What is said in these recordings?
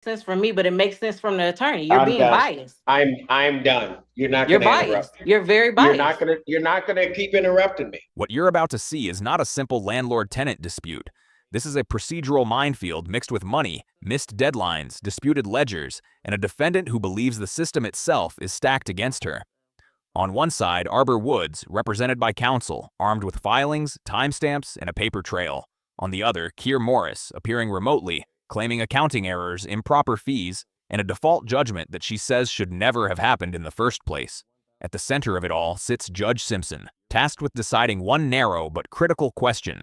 sense from me, but it makes sense from the attorney. You're I'm being done. biased. I'm done. You're not You're going to interrupt biased. me. You're very biased. You're not gonna keep interrupting me. What you're about to see is not a simple landlord-tenant dispute. This is a procedural minefield mixed with money, missed deadlines, disputed ledgers, and a defendant who believes the system itself is stacked against her. On one side, Arbor Woods, represented by counsel, armed with filings, timestamps, and a paper trail. On the other, Keir Morris, appearing remotely, claiming accounting errors, improper fees, and a default judgment that she says should never have happened in the first place. At the center of it all sits Judge Simpson, tasked with deciding one narrow but critical question.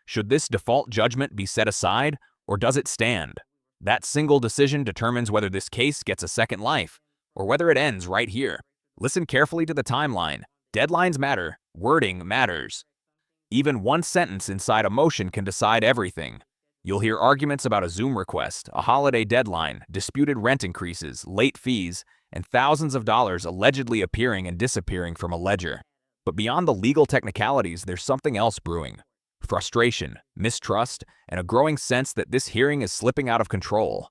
Should this default judgment be set aside, or does it stand? That single decision determines whether this case gets a second life, or whether it ends right here. Listen carefully to the timeline. Deadlines matter. Wording matters. Even one sentence inside a motion can decide everything. You'll hear arguments about a Zoom request, a holiday deadline, disputed rent increases, late fees, and thousands of dollars allegedly appearing and disappearing from a ledger. But beyond the legal technicalities, there's something else brewing. Frustration, mistrust, and a growing sense that this hearing is slipping out of control.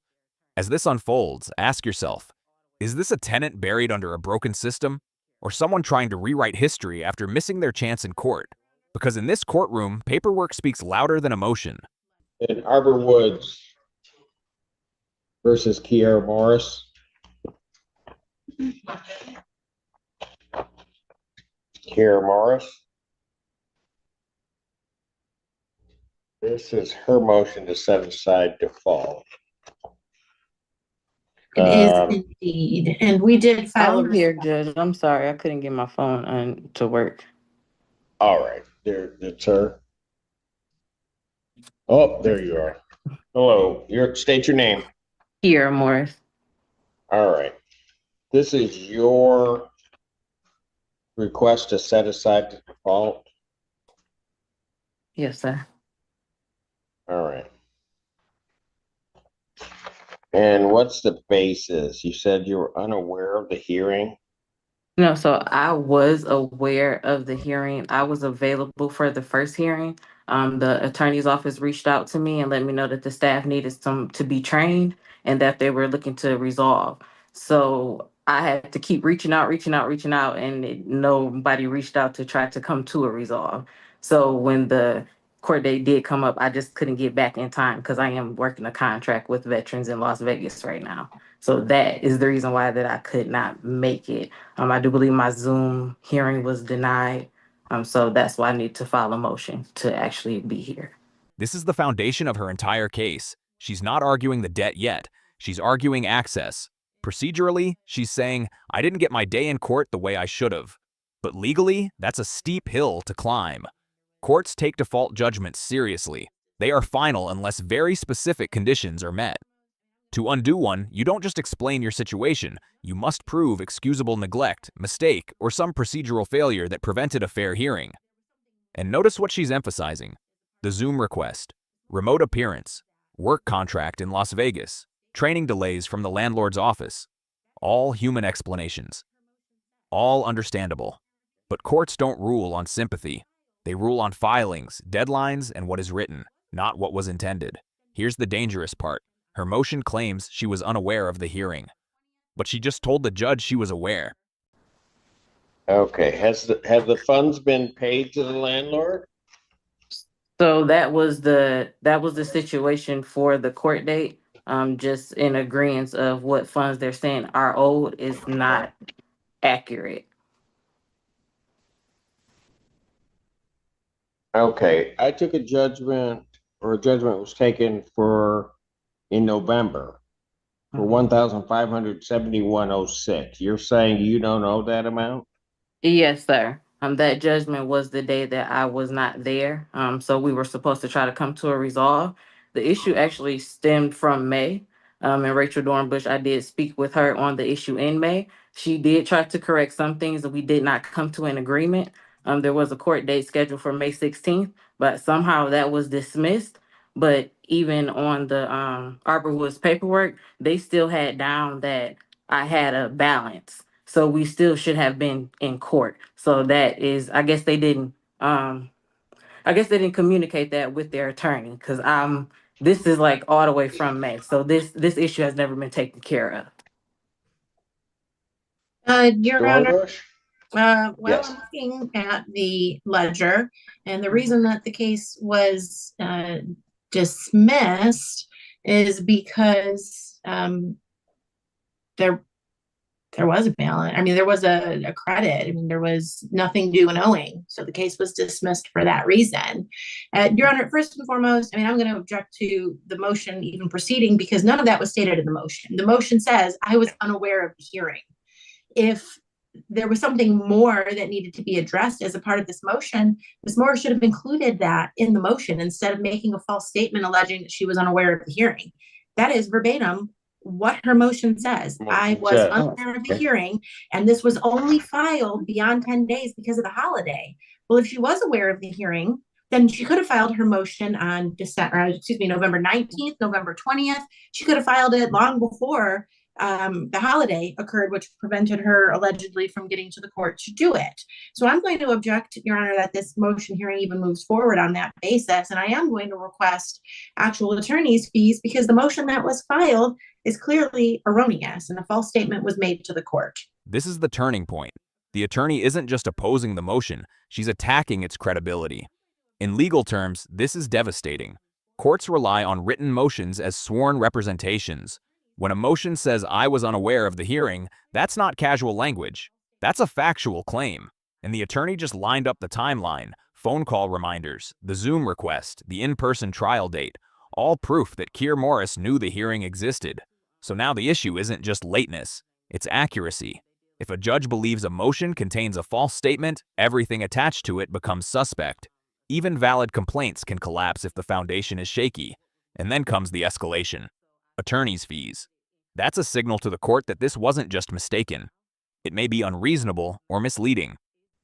As this unfolds, ask yourself, is this a tenant buried under a broken system, or someone trying to rewrite history after missing their chance in court? Because in this courtroom, paperwork speaks louder than emotion. In Arbor Woods versus Keir Morris. Keir Morris. This is her motion to set aside default. It is indeed. And we did file I'm here, Judge. I'm sorry. I couldn't get my phone to work. All right. It's her. Oh, there you are. Hello. State your name. Keir Morris. All right. This is your request to set aside the default. Yes, sir. All right. And what's the basis? You said you were unaware of the hearing? No, so I was aware of the hearing. I was available for the first hearing. The attorney's office reached out to me and let me know that the staff needed some to be trained and that they were looking to resolve. So I had to keep reaching out, and nobody reached out to try to come to a resolve. So when the court date did come up, I just couldn't get back in time because I am working a contract with veterans in Las Vegas right now. So that is the reason why that I could not make it. I do believe my Zoom hearing was denied. So that's why I need to file a motion to actually be here. This is the foundation of her entire case. She's not arguing the debt yet. She's arguing access. Procedurally, she's saying, I didn't get my day in court the way I should have. But legally, that's a steep hill to climb. Courts take default judgments seriously. They are final unless very specific conditions are met. To undo one, you don't just explain your situation. You must prove excusable neglect, mistake, or some procedural failure that prevented a fair hearing. And notice what she's emphasizing. The Zoom request, remote appearance, work contract in Las Vegas, training delays from the landlord's office. All human explanations. All understandable. But courts don't rule on sympathy. They rule on filings, deadlines, and what is written, not what was intended. Here's the dangerous part. Her motion claims she was unaware of the hearing. But she just told the judge she was aware. Okay. Have the funds been paid to the landlord? So that was the situation for the court date. Just in agreement of what funds they're saying are owed is not accurate. Okay. I took a judgment was taken in November for $1,571.06. You're saying you don't owe that amount? Yes, sir. That judgment was the day that I was not there. So we were supposed to try to come to a resolve. The issue actually stemmed from May. And Rachel Dornbush, I did speak with her on the issue in May. She did try to correct some things that we did not come to an agreement. There was a court date scheduled for May 16th, but somehow that was dismissed. But even on the Arbor Woods paperwork, they still had down that I had a balance. So we still should have been in court. So that is, I guess they didn't communicate that with their attorney because I'm This is like all the way from May. So this issue has never been taken care of. Your Honor, Dornbush? well, Yes. I'm looking at the ledger, and the reason that the case was dismissed is because there was a balance. I mean, there was a credit. I mean, there was nothing due and owing. So the case was dismissed for that reason. Your Honor, first and foremost, I mean, I'm going to object to the motion even proceeding because none of that was stated in the motion. The motion says, I was unaware of the hearing. If there was something more that needed to be addressed as a part of this motion, Ms. Moore should have included that in the motion instead of making a false statement alleging that she was unaware of the hearing. That is verbatim what her motion says. I was unaware of the hearing, and this was only filed beyond 10 days because of the holiday. Well, if she was aware of the hearing, then she could have filed her motion on November 19th, November 20th. She could have filed it long before the holiday occurred, which prevented her allegedly from getting to the court to do it. So I'm going to object, Your Honor, that this motion hearing even moves forward on that basis. And I am going to request actual attorney's fees because the motion that was filed is clearly erroneous and a false statement was made to the court. This is the turning point. The attorney isn't just opposing the motion, she's attacking its credibility. In legal terms, this is devastating. Courts rely on written motions as sworn representations. When a motion says I was unaware of the hearing, that's not casual language. That's a factual claim. And the attorney just lined up the timeline, phone call reminders, the Zoom request, the in-person trial date, all proof that Keir Morris knew the hearing existed. So now the issue isn't just lateness, it's accuracy. If a judge believes a motion contains a false statement, everything attached to it becomes suspect. Even valid complaints can collapse if the foundation is shaky. And then comes the escalation. Attorney's fees. That's a signal to the court that this wasn't just mistaken. It may be unreasonable or misleading.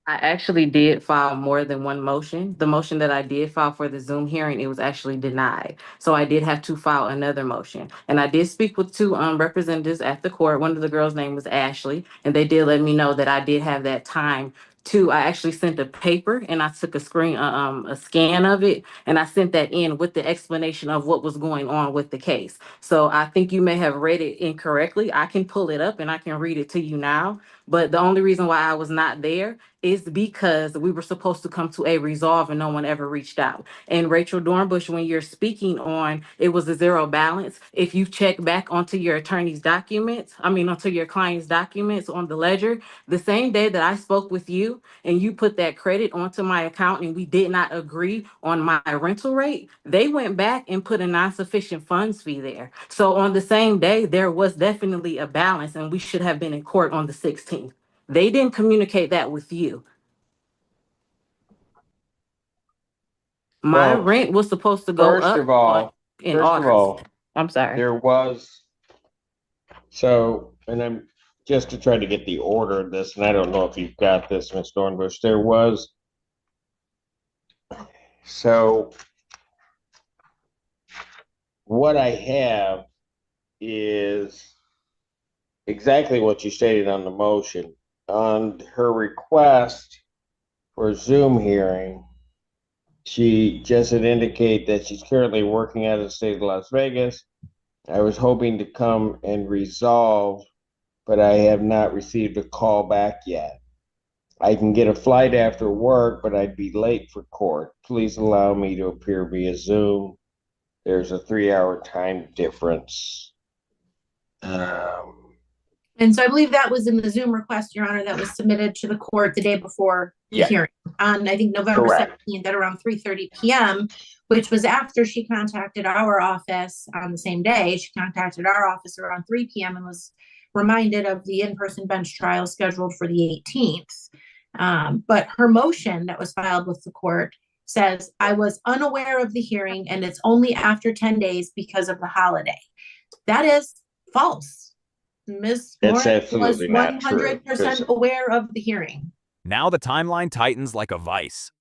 I actually did file more than one motion. The motion that I did file for the Zoom hearing, it was actually denied. So I did have to file another motion. And I did speak with two representatives at the court. One of the girls' name was Ashley, and they did let me know that I did have that time to. I actually sent a paper and I took a scan of it, and I sent that in with the explanation of what was going on with the case. So I think you may have read it incorrectly. I can pull it up and I can read it to you now. But the only reason why I was not there is because we were supposed to come to a resolve and no one ever reached out. And Rachel Dornbush, when you're speaking on it was a zero balance, if you check back onto your attorney's documents, onto your client's documents on the ledger, the same day that I spoke with you and you put that credit onto my account and we did not agree on my rental rate, they went back and put a non-sufficient funds fee there. So on the same day, there was definitely a balance and we should have been in court on the 16th. They didn't communicate that with you. My rent was supposed to go up in August. I'm sorry. There was, and I'm just to try to get the order of this, and I don't know if you've got this, Ms. Dornbush, what I have is exactly what you stated on the motion. On her request for a Zoom hearing, she just had indicated that she's currently working out of the state of Las Vegas. I was hoping to come and resolve, but I have not received a call back yet. I can get a flight after work, but I'd be late for court. Please allow me to appear via Zoom. There's a 3-hour time difference. And so I believe that was in the Zoom request, Your Honor, that was submitted to the court the day before the hearing on, I think, November 17th at around 3:30 p.m., which was after she contacted our office on the same day. She contacted our office around 3 p.m. and was reminded of the in-person bench trial scheduled for the 18th. But her motion that was filed with the court says, I was unaware of the hearing and it's only after 10 days because of the holiday. That is false. Ms. Moore was 100% aware of the hearing. Now the timeline tightens like a vice.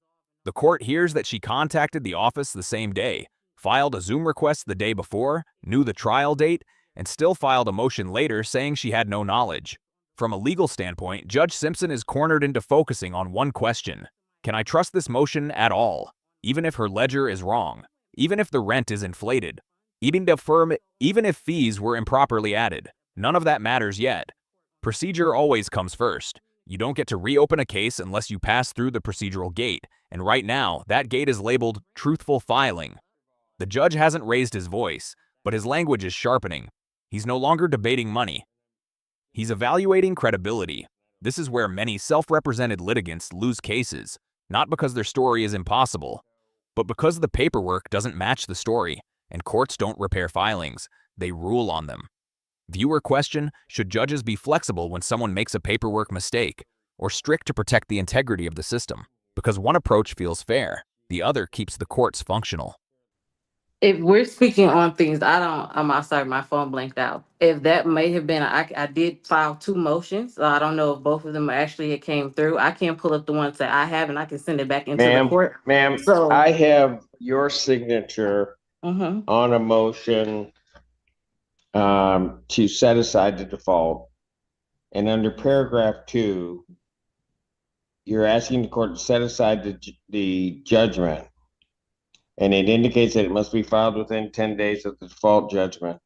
The court hears that she contacted the office the same day, filed a Zoom request the day before, knew the trial date, and still filed a motion later saying she had no knowledge. From a legal standpoint, Judge Simpson is cornered into focusing on one question. Can I trust this motion at all, even if her ledger is wrong? even if the rent is inflated, even if fees were improperly added. None of that matters yet. Procedure always comes first. You don't get to reopen a case unless you pass through the procedural gate, and right now, that gate is labeled truthful filing. The judge hasn't raised his voice, but his language is sharpening. He's no longer debating money. He's evaluating credibility. This is where many self-represented litigants lose cases, not because their story is impossible, but because the paperwork doesn't match the story, and courts don't repair filings, they rule on them. Viewer question, should judges be flexible when someone makes a paperwork mistake, or strict to protect the integrity of the system? Because one approach feels fair, the other keeps the courts functional. If we're speaking on things, I'm sorry, my phone blanked out. If that may have been, I did file 2 motions. So I don't know if both of them actually it came through. I can pull up the ones that I have and I can send it back into the court. Ma'am, So, I have your signature mhm. on a motion to set aside the default. And under paragraph 2, you're asking the court to set aside the judgment. And it indicates that it must be filed within 10 days of the default judgment.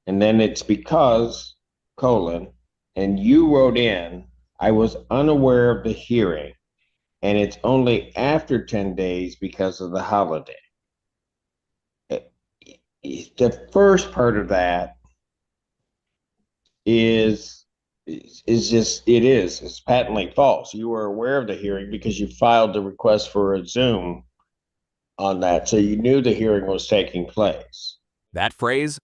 And then it's because, and you wrote in, I was unaware of the hearing, and it's only after 10 days because of the holiday. The first part of that is it's patently false. You were aware of the hearing because you filed the request for a Zoom on that, so you knew the hearing was taking place. That phrase,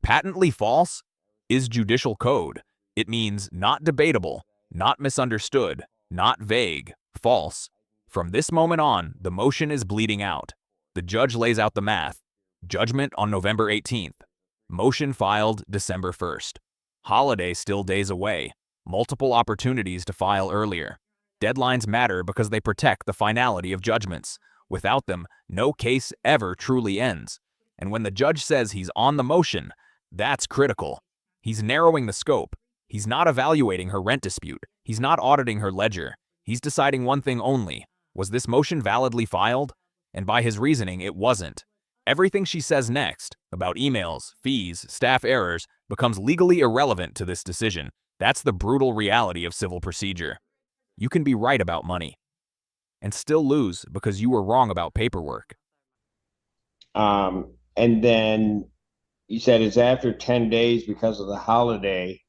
patently false, is judicial code. It means not debatable, not misunderstood, not vague, false. From this moment on, the motion is bleeding out. The judge lays out the math. Judgment on November 18th. Motion filed December 1st. Holiday still days away. Multiple opportunities to file earlier. Deadlines matter because they protect the finality of judgments. Without them, no case ever truly ends. And when the judge says he's on the motion, that's critical. He's narrowing the scope. He's not evaluating her rent dispute. He's not auditing her ledger. He's deciding one thing only. Was this motion validly filed? And by his reasoning, it wasn't. Everything she says next, about emails, fees, staff errors, becomes legally irrelevant to this decision. That's the brutal reality of civil procedure. You can be right about money and still lose because you were wrong about paperwork. And then you said it's after 10 days because of the holiday.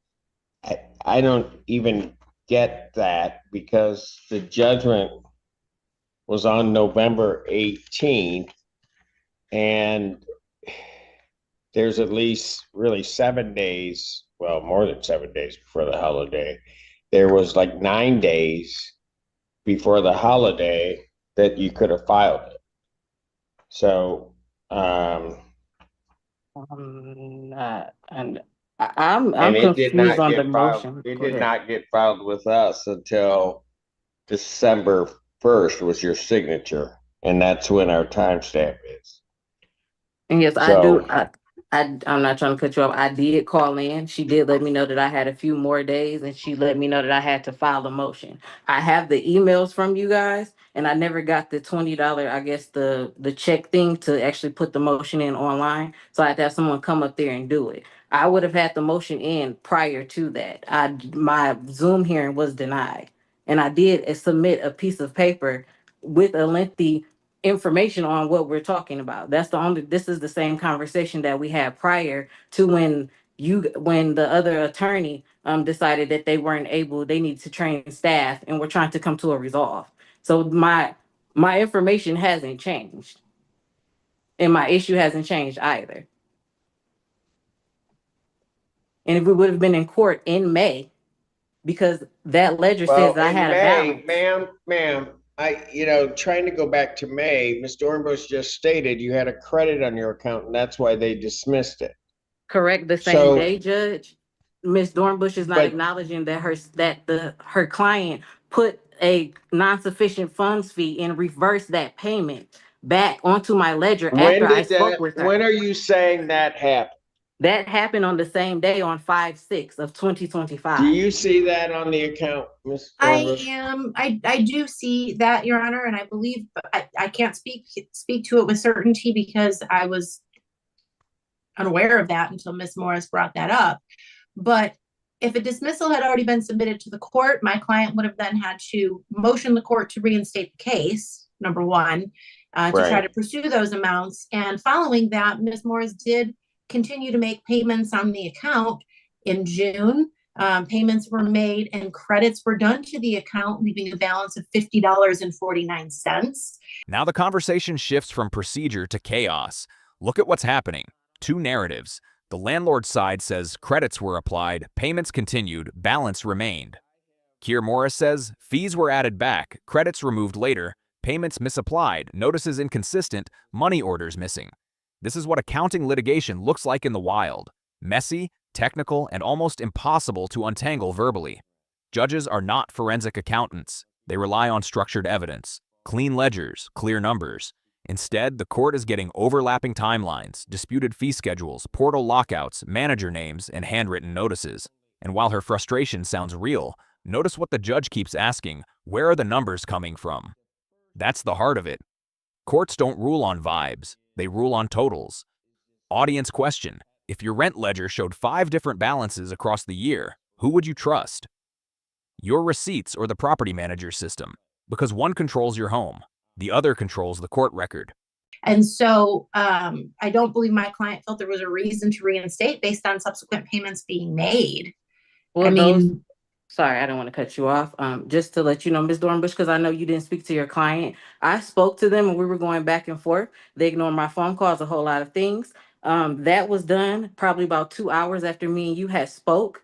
I don't even get that because the judgment was on November 18th, and there's at least really 7 days, well, more than 7 days before the holiday. There was like 9 days before the holiday that you could have filed it. So, And I'm and it did confused not on the get filed. motion. It Go did ahead. not get filed with us until December 1st was your signature, and that's when our timestamp is. And yes, I do. So, I'm not trying to cut you off. I did call in. She did let me know that I had a few more days, and she let me know that I had to file a motion. I have the emails from you guys, and I never got the $20, I guess the check thing to actually put the motion in online. So I had to have someone come up there and do it. I would have had the motion in prior to that. My Zoom hearing was denied, and I did submit a piece of paper with a lengthy information on what we're talking about. This is the same conversation that we had prior to when the other attorney decided that they needed to train staff and we're trying to come to a resolve. So my information hasn't changed. And my issue hasn't changed either. And if we would have been in court in May, because that ledger says well, that I in had a May, balance. ma'am, trying to go back to May, Ms. Dornbush just stated you had a credit on your account, and that's why they dismissed it. Correct, the same So, day, Judge. Ms. Dornbush is not but acknowledging that her client put a non-sufficient funds fee and reversed that payment back onto my ledger after I spoke with her. when are you saying that happened? That happened on the same day on 5/6 of Do 2025. you see that on the account, Ms. Dornbush? I do see that, Your Honor, and I believe, but I can't speak to it with certainty because I was unaware of that until Ms. Morris brought that up. But if a dismissal had already been submitted to the court, my client would have then had to motion the court to reinstate the case, number one, to try to pursue those amounts. And following that, Ms. Morris did continue to make payments on the account in June. Payments were made and credits were done to the account, leaving a balance of $50.49. Now the conversation shifts from procedure to chaos. Look at what's happening. Two narratives. The landlord's side says credits were applied, payments continued, balance remained. Keir Morris says fees were added back, credits removed later, payments misapplied, notices inconsistent, money orders missing. This is what accounting litigation looks like in the wild. Messy, technical, and almost impossible to untangle verbally. Judges are not forensic accountants. They rely on structured evidence, clean ledgers, clear numbers. Instead, the court is getting overlapping timelines, disputed fee schedules, portal lockouts, manager names, and handwritten notices. And while her frustration sounds real, notice what the judge keeps asking: where are the numbers coming from? That's the heart of it. Courts don't rule on vibes, they rule on totals. Audience question: if your rent ledger showed 5 different balances across the year, who would you trust? Your receipts or the property manager's system? Because one controls your home, the other controls the court record. And so I don't believe my client felt there was a reason to reinstate based on subsequent payments being made. Well, sorry, I don't want to cut you off. Just to let you know, Ms. Dornbush, because I know you didn't speak to your client. I spoke to them and we were going back and forth. They ignored my phone calls, a whole lot of things. That was done probably about 2 hours after me and you had spoke.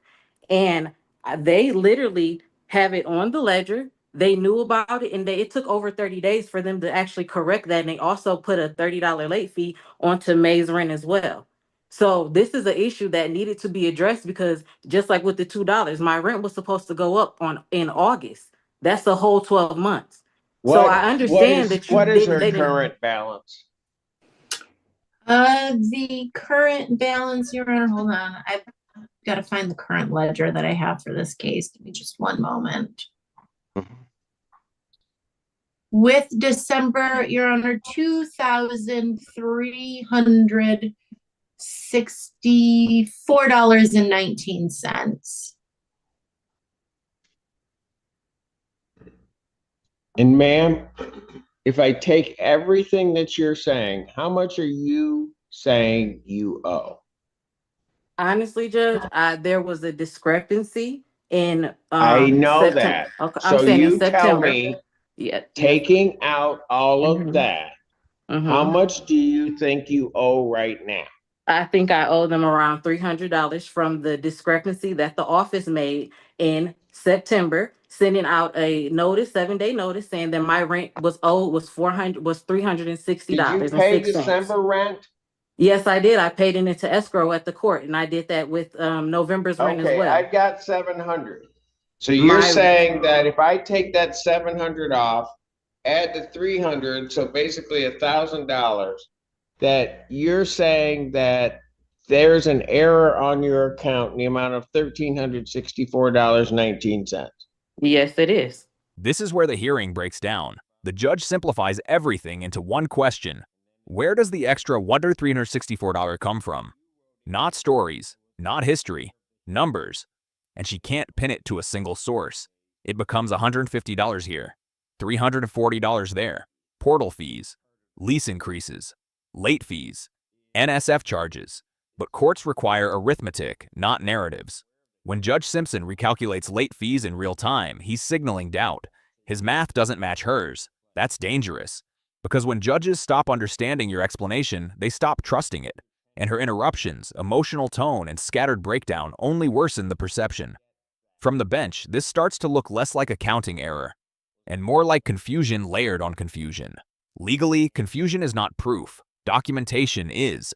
And they literally have it on the ledger. They knew about it, and it took over 30 days for them to actually correct that. And they also put a $30 late fee onto May's rent as well. So this is an issue that needed to be addressed because just like with the $2, my rent was supposed to go up in August. That's a whole 12 months. So I understand that what is her they didn't. current balance? The current balance, Your Honor, hold on. I've got to find the current ledger that I have for this case. Give me just one moment. With December, Your Honor, $2,364.19. And ma'am, if I take everything that you're saying, how much are you saying you owe? Honestly, Judge, there was a discrepancy in I know September. that. Okay, So I'm saying in you tell September. me, Yeah. taking out all of that, Mm-hmm. how much do you think you owe right now? I think I owe them around $300 from the discrepancy that the office made in September, sending out a notice, 7-day notice, saying that my rent was $360.06. Did you pay December rent? Yes, I did. I paid it into escrow at the court, and I did that with November's rent as well. I've got 700. So you're saying that if I take that 700 off, add the 300, so basically $1,000, that you're saying that there's an error on your account in the amount of $1,364.19. Yes, it is. This is where the hearing breaks down. The judge simplifies everything into one question: where does the extra $1,364 come from? Not stories, not history, numbers. And she can't pin it to a single source. It becomes $150 here, $340 there, portal fees, lease increases, late fees, NSF charges. But courts require arithmetic, not narratives. When Judge Simpson recalculates late fees in real time, he's signaling doubt. His math doesn't match hers. That's dangerous. Because when judges stop understanding your explanation, they stop trusting it. And her interruptions, emotional tone, and scattered breakdown only worsen the perception. From the bench, this starts to look less like accounting error, and more like confusion layered on confusion. Legally, confusion is not proof. Documentation is.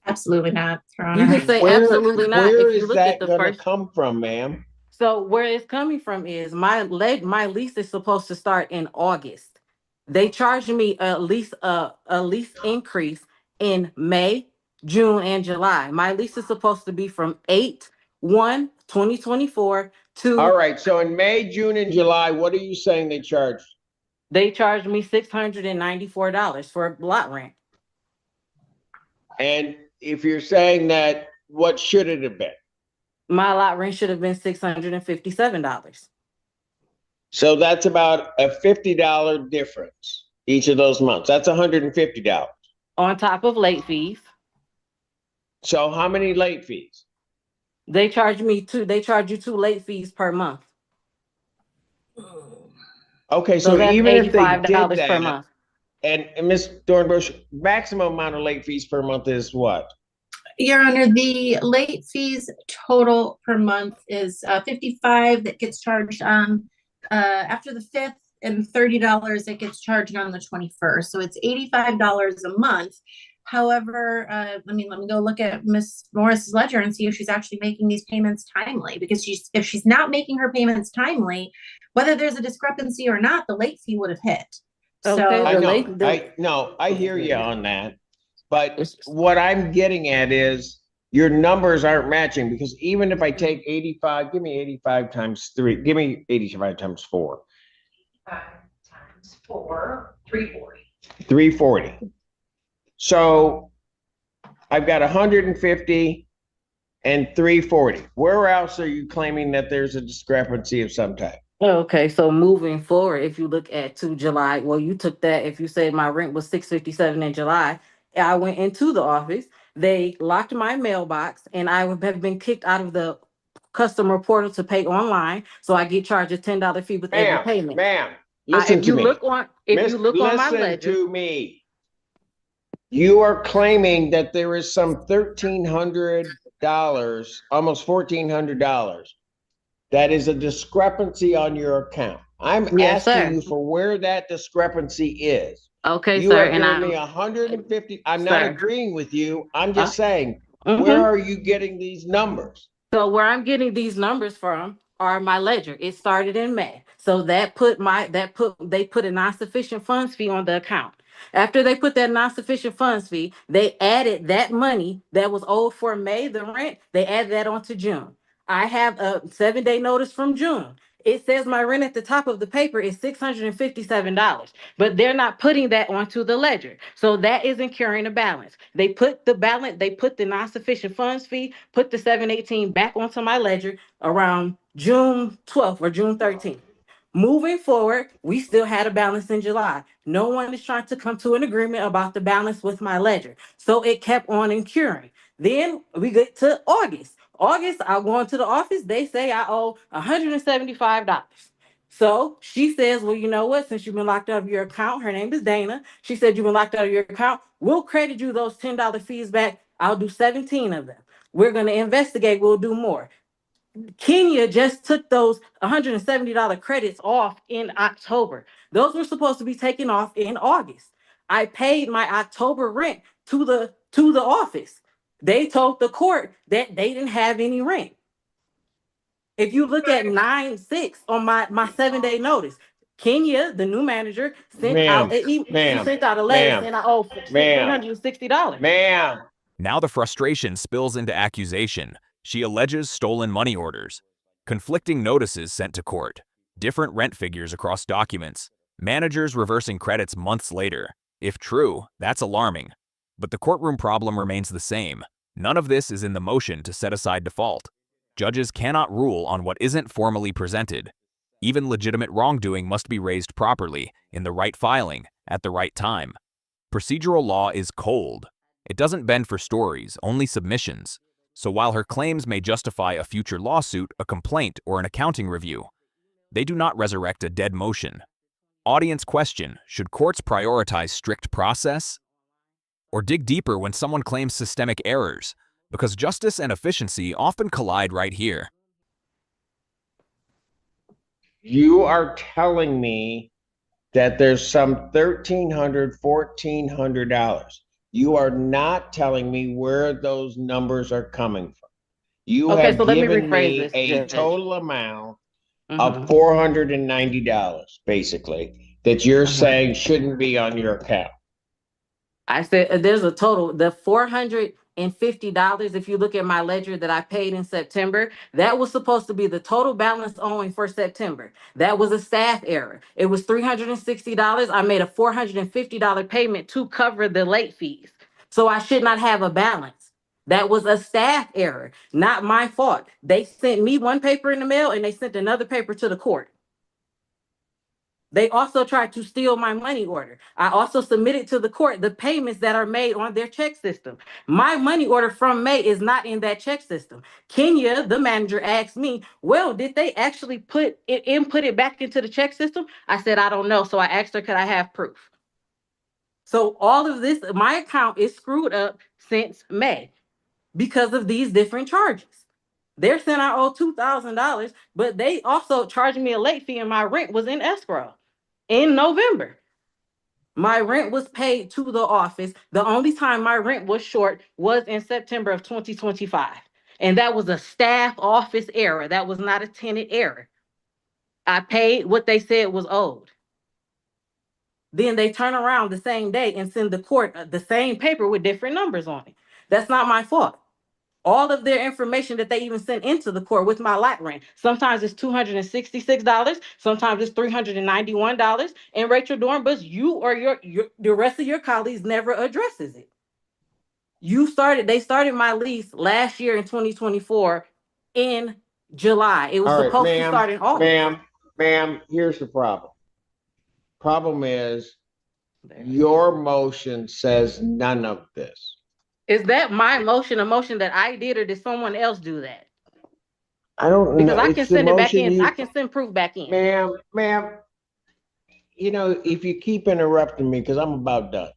Absolutely not, Your You Honor. can say absolutely not. Where If you is look that at the going to first. come from, ma'am? So where it's coming from is my lease is supposed to start in August. They charged me a lease increase in May, June, and July. My lease is supposed to be from 8/1/2024 All to, right. So in May, June, and July, what are you saying they charged? they charged me $694 for lot rent. And if you're saying that, what should it have been? My lot rent should have been $657. So that's about a $50 difference each of those months. That's $150. On top of late fees. So how many late fees? They charge you two late fees per month. Okay, So so that's even if they did $85 per that, month. and Ms. Dornbush, maximum amount of late fees per month is what? Your Honor, the late fees total per month is 55 that gets charged on after the 5th, and $30 that gets charged on the 21st. So it's $85 a month. However, let me go look at Miss Morris's ledger and see if she's actually making these payments timely. Because if she's not making her payments timely, whether there's a discrepancy or not, the late fee would have hit. Okay, I hear you on that. But what I'm getting at is your numbers aren't matching, because even if I take 85, give me 85 times 3, give me 85 times 4. 5 times 4, 340. 340. So I've got 150 and 340. Where else are you claiming that there's a discrepancy of some type? Okay, so moving forward, if you look at to July, well, you took that. If you said my rent was $657 in July, I went into the office. They locked my mailbox, and I have been kicked out of the customer portal to pay online. So I get charged a $10 fee with every payment. Ma'am, listen to me. If you look on my Listen ledger, to me. You are claiming that there is some $1,300, almost $1,400. That is a discrepancy on your account. I'm Yes, asking sir. you for where that discrepancy is. Okay, You sir, are and giving me 150. I'm not Sir. agreeing with you. I'm just saying, Mhm. where are you getting these numbers? So where I'm getting these numbers from are my ledger. It started in May. So they put a non-sufficient funds fee on the account. After they put that non-sufficient funds fee, they added that money that was owed for May, the rent, they added that onto June. I have a 7-day notice from June. It says my rent at the top of the paper is $657, but they're not putting that onto the ledger. So that is incurring a balance. They put the non-sufficient funds fee, put the 718 back onto my ledger around June 12th or June 13th. Moving forward, we still had a balance in July. No one is trying to come to an agreement about the balance with my ledger. So it kept on incurring. Then we get to August. I go into the office, they say I owe $175. So she says, well, you know what? Since you've been locked out of your account, her name is Dana. She said, you've been locked out of your account. We'll credit you those $10 fees back. I'll do 17 of them. We're going to investigate. We'll do more. Kenya just took those $170 credits off in October. Those were supposed to be taken off in August. I paid my October rent to the office. They told the court that they didn't have any rent. If you look at 9/6 on my 7-day notice, Kenya, the new manager, sent out a letter saying I owe $360. Ma'am. Now the frustration spills into accusation. She alleges stolen money orders, conflicting notices sent to court, different rent figures across documents, managers reversing credits months later. If true, that's alarming. But the courtroom problem remains the same. None of this is in the motion to set aside default. Judges cannot rule on what isn't formally presented. Even legitimate wrongdoing must be raised properly, in the right filing, at the right time. Procedural law is cold. It doesn't bend for stories, only submissions. So while her claims may justify a future lawsuit, a complaint, or an accounting review, they do not resurrect a dead motion. Audience question: should courts prioritize strict process or dig deeper when someone claims systemic errors? Because justice and efficiency often collide right here. You are telling me that there's some $1,300, $1,400. You are not telling me where those numbers are coming from. You have given me a total amount of $490, basically, that you're saying shouldn't be on your account. I said there's a total. The 400 If you look at my ledger that I paid in September, that was supposed to be the total balance owing for September. That was a staff error. It was $360. I made a $450 payment to cover the late fees. So I should not have a balance. That was a staff error, not my fault. They sent me one paper in the mail and they sent another paper to the court. They also tried to steal my money order. I also submitted to the court the payments that are made on their check system. My money order from May is not in that check system. Kenya, the manager, asked me, well, did they actually put it back into the check system? I said, I don't know. So I asked her, could I have proof? So all of this, my account is screwed up since May because of these different charges. They're saying I owe $2,000, but they also charged me a late fee and my rent was in escrow in November. My rent was paid to the office. The only time my rent was short was in September of 2025. And that was a staff office error. That was not a tenant error. I paid what they said was owed. Then they turn around the same day and send the court the same paper with different numbers on it. That's not my fault. All of their information that they even sent into the court with my lot rent. Sometimes it's $266, sometimes it's $391. And Rachel Dornbus, you or the rest of your colleagues never addresses it. They started my lease last year in 2024 in July. It was supposed to start in August. Ma'am, here's the problem. Problem is, your motion says none of this. Is that my motion, a motion that I did, or did someone else do that? I don't know. Because I can send it back in. I can send proof back in. Ma'am, you know, if you keep interrupting me, because I'm about done.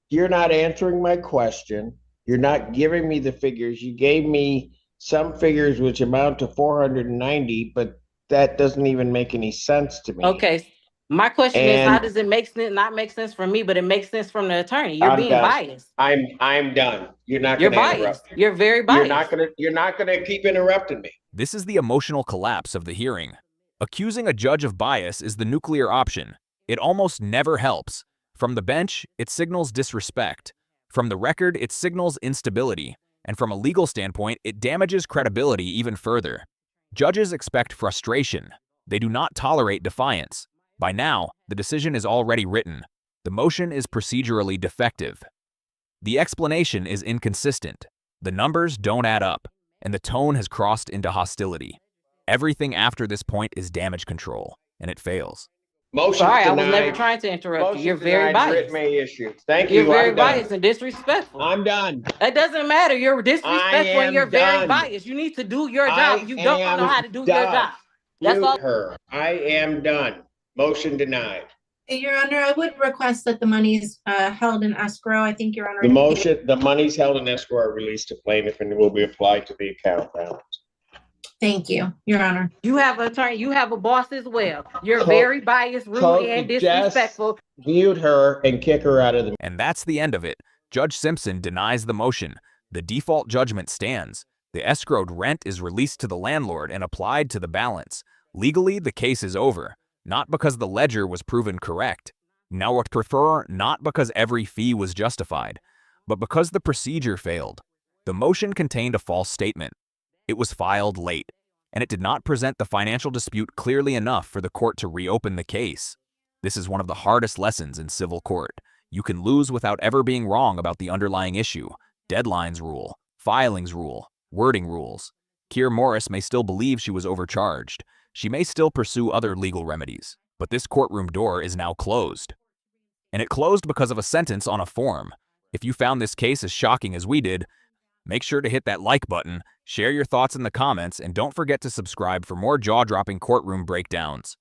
You're not answering my question. You're not giving me the figures. You gave me some figures which amount to 490, but that doesn't even make any sense to me. Okay. My question is, how does it not make sense from me, but it makes sense from the attorney? You're being biased. I'm done. You're not going to interrupt me. You're very biased. You're not gonna keep interrupting me. This is the emotional collapse of the hearing. Accusing a judge of bias is the nuclear option. It almost never helps. From the bench, it signals disrespect. From the record, it signals instability. And from a legal standpoint, it damages credibility even further. Judges expect frustration. They do not tolerate defiance. By now, the decision is already written. The motion is procedurally defective. The explanation is inconsistent. The numbers don't add up, and the tone has crossed into hostility. Everything after this point is damage control, and it fails. Motion Sorry, denied. I was never trying to interrupt you. You're very biased. Thank you. You're very biased and disrespectful. I'm done. It doesn't matter. You're disrespectful and you're very biased. You need to do your job. You don't know how to do your job. That's all. I am done. Motion denied. Your Honor, I would request that the money's held in escrow. I think Your Honor. The money's held in escrow are released to plaintiff and will be applied to the account balance. Thank you, Your Honor. You have an attorney. You have a boss as well. You're very biased, rude, and disrespectful. Mute her and kick her out of the. And that's the end of it. Judge Simpson denies the motion. The default judgment stands. The escrowed rent is released to the landlord and applied to the balance. Legally, the case is over. Not because the ledger was proven correct. Now would prefer not because every fee was justified, but because the procedure failed. The motion contained a false statement. It was filed late, and it did not present the financial dispute clearly enough for the court to reopen the case. This is one of the hardest lessons in civil court. You can lose without ever being wrong about the underlying issue. Deadlines rule, filings rule, wording rules. Keir Morris may still believe she was overcharged. She may still pursue other legal remedies, but this courtroom door is now closed. And it closed because of a sentence on a form. If you found this case as shocking as we did, make sure to hit that like button, share your thoughts in the comments, and don't forget to subscribe for more jaw-dropping courtroom breakdowns.